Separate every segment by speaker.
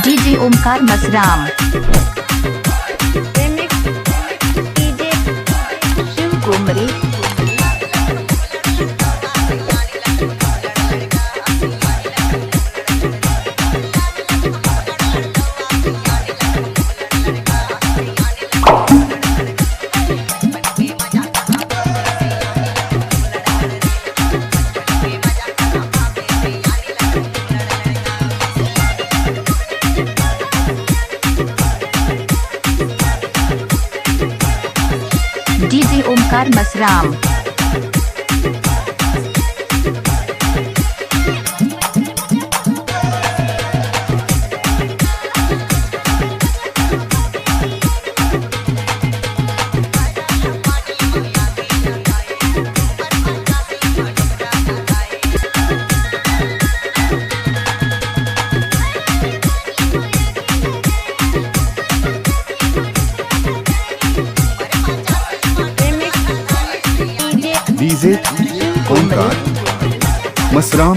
Speaker 1: DJ Omkar Masram. Shiv Kumri. DJ Omkar Masram.
Speaker 2: DJ Omkar Masram.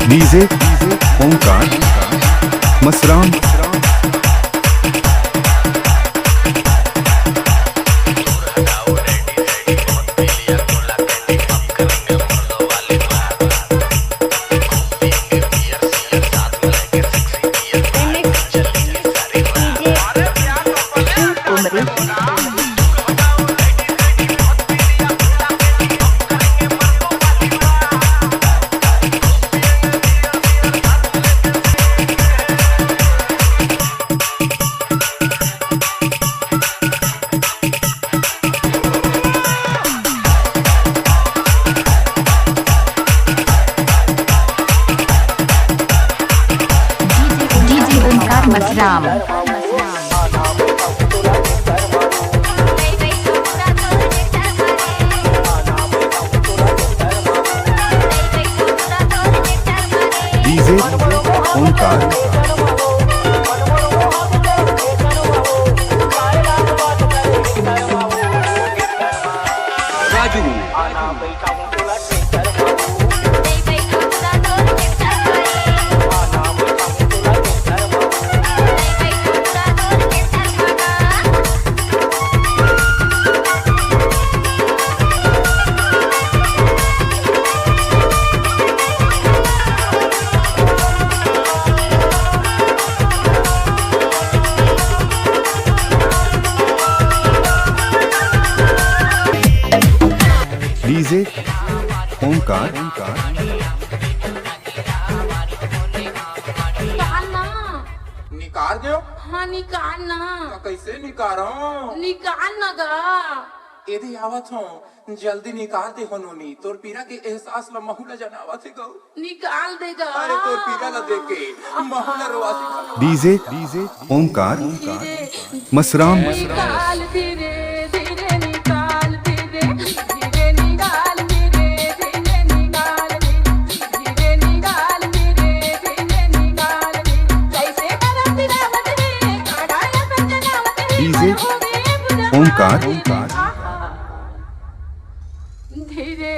Speaker 2: DJ Omkar Masram. Masram. DJ Omkar DJ Omkar
Speaker 3: निकाल दो।
Speaker 4: हाँ निकाल ना।
Speaker 3: कैसे निकालो?
Speaker 4: निकाल ना गा।
Speaker 3: यदि आवत हो जल्दी निकाल दे हो नोनी। तोर पीरा के एहसास ला महूला जनावत है गौ।
Speaker 4: निकाल देगा।
Speaker 3: अरे तोर पीरा ला देख के महूला रोवासी।
Speaker 2: डीजे ओमकार मसराम।
Speaker 4: निकाल धीरे धीरे निकाल धीरे धीरे निकाल धीरे धीरे निकाल धीरे निकाल धीरे धीरे निकाल कैसे करत रावत रे काढ़ाया पंजनावत रे।
Speaker 2: डीजे ओमकार
Speaker 4: धीरे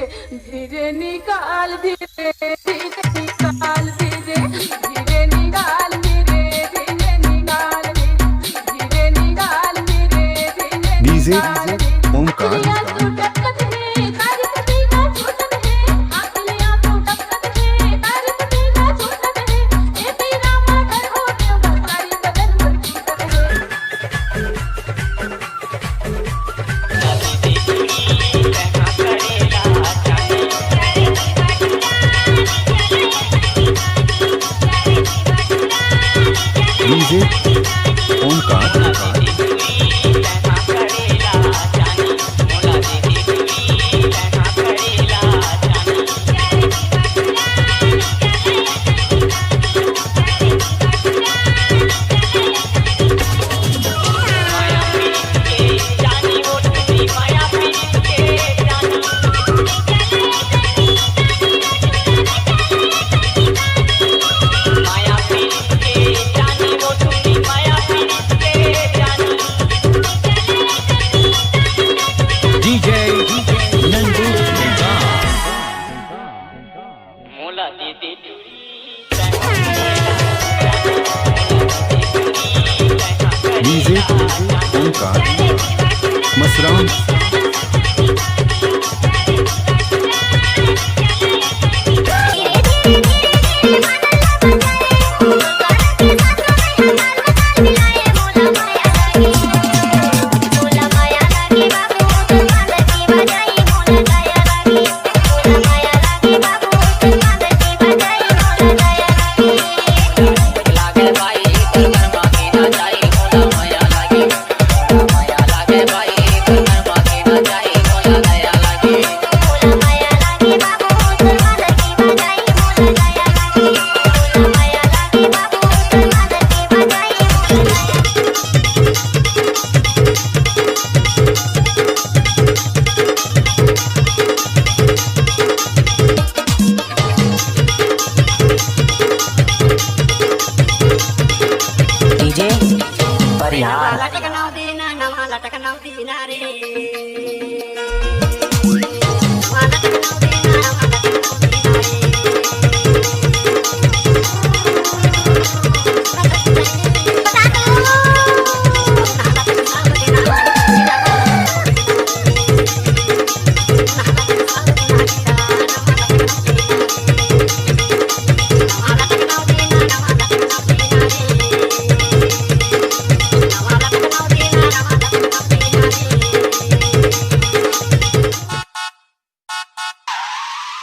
Speaker 4: धीरे निकाल धीरे धीरे निकाल धीरे धीरे निकाल धीरे धीरे निकाल धीरे निकाल धीरे धीरे।
Speaker 2: DJ Omkar DJ Omkar